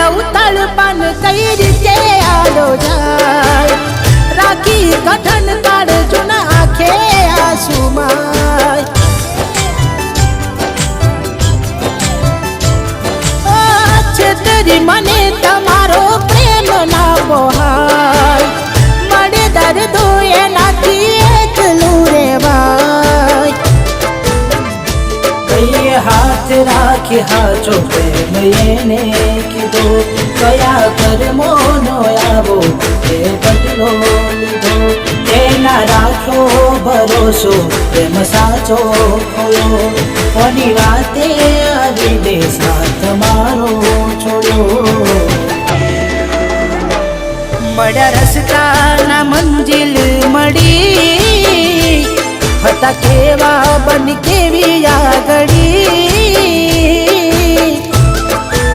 લવ તળપન કઈ રીતે આડો જાય રાખી કઠન કાઢજો ના આંખે આંસુમાં છેતરી મને તમારો પ્રેમ ના પોહાય મળે દર્દ એનાથી એકલું રેવાય કઈ હાથ રાખી હાચો પ્રેમ એને કીધો કયા કર્મોનો આવો એ બદલો લીધો તેના રાખ્યો ભરોસો પ્રેમ સાચો ખોયો કોની વાતે આવી દે સાથ મારો છોડ્યો મળ્યા રસ્તા મંજિલ મળી હતા કેવા બન કેવી આગળી